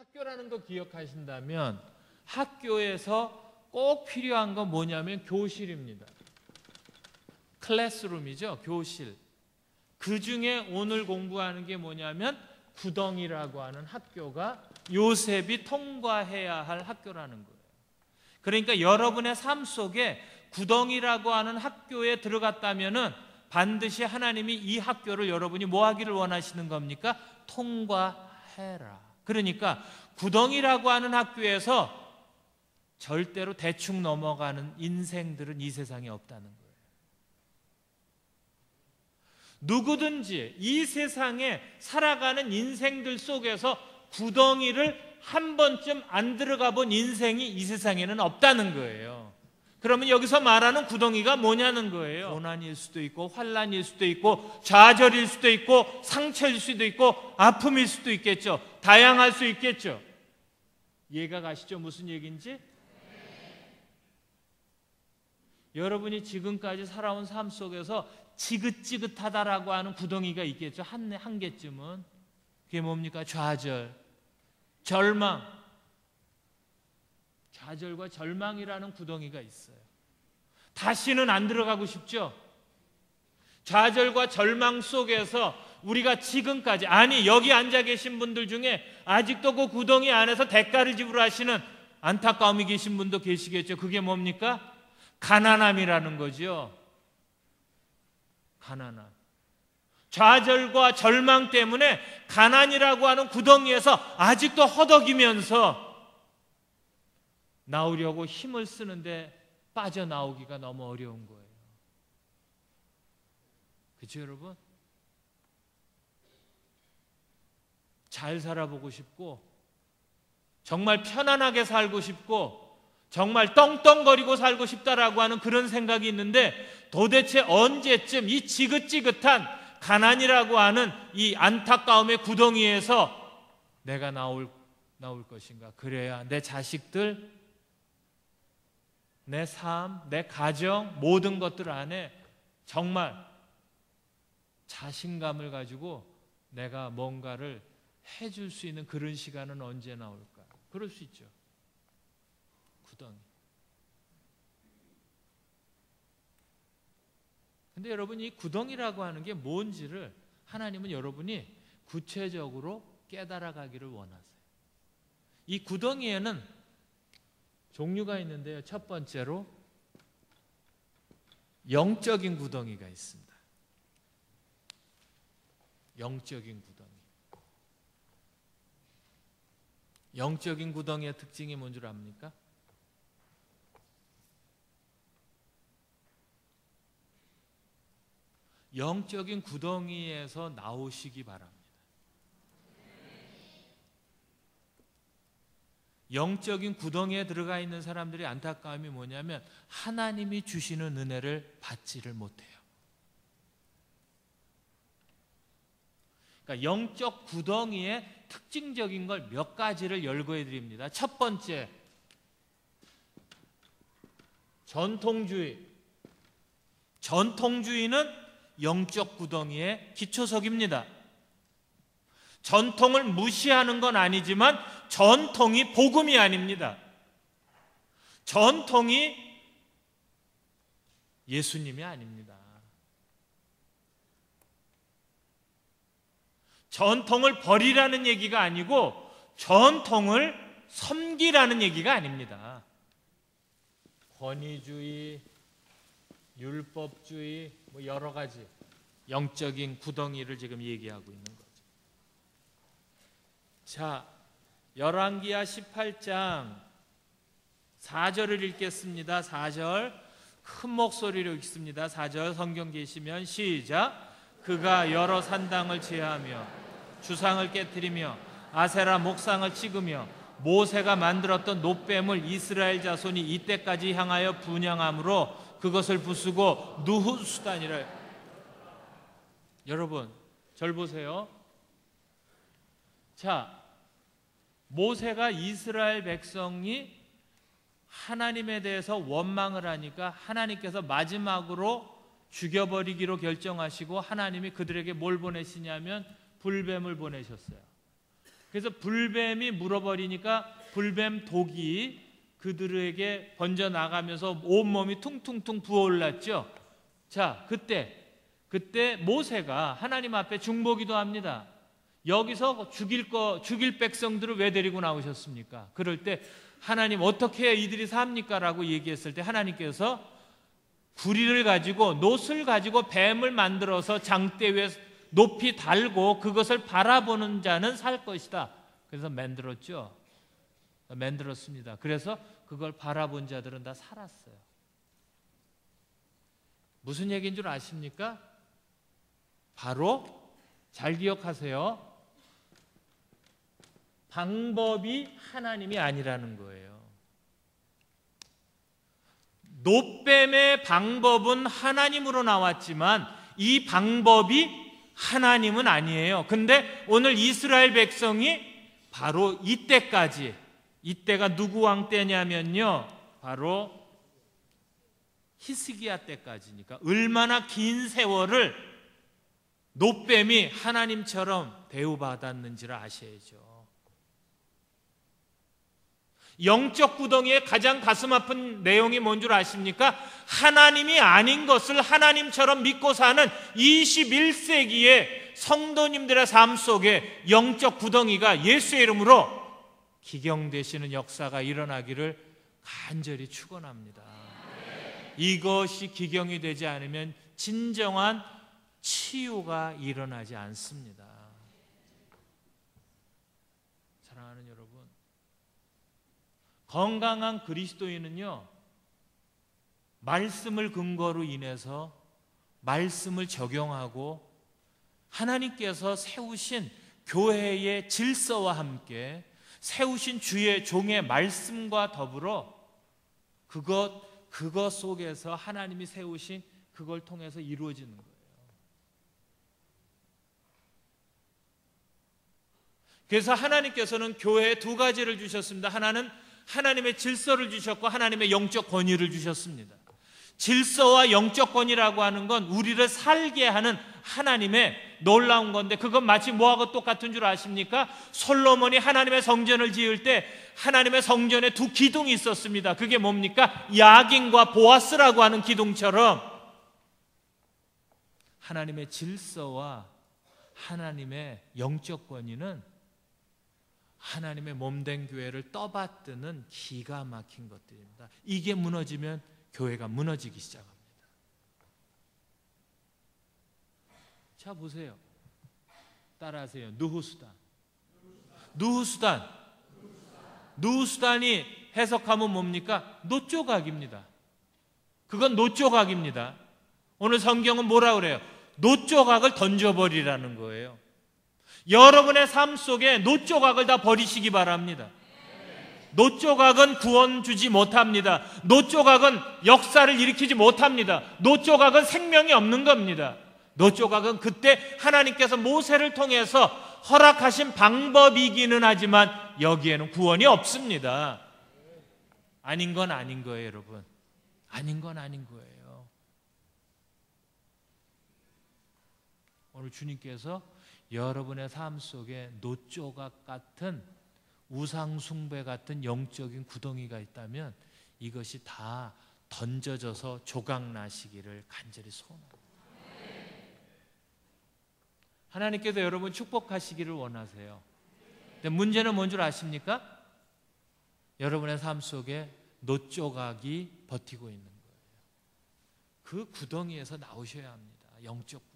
학교라는 거 기억하신다면 학교에서 꼭 필요한 건 뭐냐면 교실입니다. 클래스룸이죠. 교실. 그 중에 오늘 공부하는 게 뭐냐면 구덩이라고 하는 학교가 요셉이 통과해야 할 학교라는 거예요. 그러니까 여러분의 삶 속에 구덩이라고 하는 학교에 들어갔다면은 반드시 하나님이 이 학교를 여러분이 뭐 하기를 원하시는 겁니까? 통과해라. 그러니까 구덩이라고 하는 학교에서 절대로 대충 넘어가는 인생들은 이 세상에 없다는 거예요. 누구든지 이 세상에 살아가는 인생들 속에서 구덩이를 한 번쯤 안 들어가 본 인생이 이 세상에는 없다는 거예요. 그러면 여기서 말하는 구덩이가 뭐냐는 거예요. 고난일 수도 있고 환난일 수도 있고 좌절일 수도 있고 상처일 수도 있고 아픔일 수도 있겠죠. 다양할 수 있겠죠. 이해가 가시죠? 무슨 얘기인지? 여러분이 지금까지 살아온 삶 속에서 지긋지긋하다라고 하는 구덩이가 있겠죠. 한 개쯤은. 그게 뭡니까? 좌절, 절망. 좌절과 절망이라는 구덩이가 있어요. 다시는 안 들어가고 싶죠? 좌절과 절망 속에서 우리가 지금까지, 아니 여기 앉아 계신 분들 중에 아직도 그 구덩이 안에서 대가를 지불하시는 안타까움이 계신 분도 계시겠죠. 그게 뭡니까? 가난함이라는 거죠. 가난함. 좌절과 절망 때문에 가난이라고 하는 구덩이에서 아직도 허덕이면서 나오려고 힘을 쓰는데 빠져나오기가 너무 어려운 거예요. 그렇죠, 여러분? 잘 살아보고 싶고 정말 편안하게 살고 싶고 정말 떵떵거리고 살고 싶다라고 하는 그런 생각이 있는데 도대체 언제쯤 이 지긋지긋한 가난이라고 하는 이 안타까움의 구덩이에서 내가 나올 것인가? 그래야 내 자식들, 내 삶, 내 가정 모든 것들 안에 정말 자신감을 가지고 내가 뭔가를 해줄 수 있는 그런 시간은 언제 나올까? 그럴 수 있죠. 구덩이. 근데 여러분 이 구덩이라고 하는 게 뭔지를 하나님은 여러분이 구체적으로 깨달아가기를 원하세요. 이 구덩이에는 종류가 있는데요. 첫 번째로 영적인 구덩이가 있습니다. 영적인 구덩이. 영적인 구덩이의 특징이 뭔 줄 압니까? 영적인 구덩이에서 나오시기 바랍니다. 영적인 구덩이에 들어가 있는 사람들의 안타까움이 뭐냐면 하나님이 주시는 은혜를 받지를 못해요. 그러니까 영적 구덩이의 특징적인 걸 몇 가지를 열거해 드립니다. 첫 번째, 전통주의. 전통주의는 영적 구덩이의 기초석입니다. 전통을 무시하는 건 아니지만 전통이 복음이 아닙니다. 전통이 예수님이 아닙니다. 전통을 버리라는 얘기가 아니고 전통을 섬기라는 얘기가 아닙니다. 권위주의, 율법주의, 뭐 여러 가지 영적인 구덩이를 지금 얘기하고 있는 거죠. 자, 열왕기하 18장 4절을 읽겠습니다. 4절 큰 목소리로 읽습니다. 4절 성경 계시면 시작. 그가 여러 산당을 제하며 주상을 깨뜨리며 아세라 목상을 찍으며 모세가 만들었던 놋뱀을 이스라엘 자손이 이때까지 향하여 분향함으로 그것을 부수고 누후수단이라. 여러분 절 보세요. 자, 모세가 이스라엘 백성이 하나님에 대해서 원망을 하니까 하나님께서 마지막으로 죽여버리기로 결정하시고 하나님이 그들에게 뭘 보내시냐면 불뱀을 보내셨어요. 그래서 불뱀이 물어버리니까 불뱀 독이 그들에게 번져나가면서 온몸이 퉁퉁퉁 부어올랐죠. 자, 그때 모세가 하나님 앞에 중보기도 합니다. 여기서 죽일 백성들을 왜 데리고 나오셨습니까? 그럴 때 하나님 어떻게 해야 이들이 삽니까? 라고 얘기했을 때 하나님께서 구리를 가지고 놋을 가지고 뱀을 만들어서 장대 위에 높이 달고 그것을 바라보는 자는 살 것이다. 그래서 만들었습니다. 그래서 그걸 바라본 자들은 다 살았어요. 무슨 얘기인 줄 아십니까? 바로 잘 기억하세요. 방법이 하나님이 아니라는 거예요. 놋뱀의 방법은 하나님으로 나왔지만 이 방법이 하나님은 아니에요. 근데 오늘 이스라엘 백성이 바로 이때가 누구 왕 때냐면요, 바로 히스기야 때까지니까 얼마나 긴 세월을 놋뱀이 하나님처럼 대우받았는지를 아셔야죠. 영적 구덩이의 가장 가슴 아픈 내용이 뭔 줄 아십니까? 하나님이 아닌 것을 하나님처럼 믿고 사는 21세기의 성도님들의 삶 속에 영적 구덩이가 예수의 이름으로 기경되시는 역사가 일어나기를 간절히 축원합니다. 이것이 기경이 되지 않으면 진정한 치유가 일어나지 않습니다. 사랑하는 여러분, 건강한 그리스도인은요, 말씀을 근거로 인해서 말씀을 적용하고 하나님께서 세우신 교회의 질서와 함께 세우신 주의 종의 말씀과 더불어 그것 속에서 하나님이 세우신 그걸 통해서 이루어지는 거예요. 그래서 하나님께서는 교회에 두 가지를 주셨습니다. 하나는 하나님의 질서를 주셨고 하나님의 영적 권위를 주셨습니다. 질서와 영적 권위라고 하는 건 우리를 살게 하는 하나님의 놀라운 건데, 그건 마치 뭐하고 똑같은 줄 아십니까? 솔로몬이 하나님의 성전을 지을 때 하나님의 성전에 두 기둥이 있었습니다. 그게 뭡니까? 야긴과 보아스라고 하는 기둥처럼 하나님의 질서와 하나님의 영적 권위는 하나님의 몸된 교회를 떠받드는 기가 막힌 것들입니다. 이게 무너지면 교회가 무너지기 시작합니다. 자, 보세요. 따라하세요. 누후수단이 해석하면 뭡니까? 놋조각입니다. 그건 놋조각입니다. 오늘 성경은 뭐라 그래요? 놋조각을 던져버리라는 거예요. 여러분의 삶 속에 놋조각을 다 버리시기 바랍니다. 놋조각은 구원 주지 못합니다. 놋조각은 역사를 일으키지 못합니다. 놋조각은 생명이 없는 겁니다. 놋조각은 그때 하나님께서 모세를 통해서 허락하신 방법이기는 하지만 여기에는 구원이 없습니다. 아닌 건 아닌 거예요, 여러분. 아닌 건 아닌 거예요. 오늘 주님께서 여러분의 삶 속에 놋조각 같은 우상 숭배 같은 영적인 구덩이가 있다면 이것이 다 던져져서 조각 나시기를 간절히 소원합니다. 하나님께서 여러분 축복하시기를 원하세요. 근데 문제는 뭔 줄 아십니까? 여러분의 삶 속에 놋조각이 버티고 있는 거예요. 그 구덩이에서 나오셔야 합니다. 영적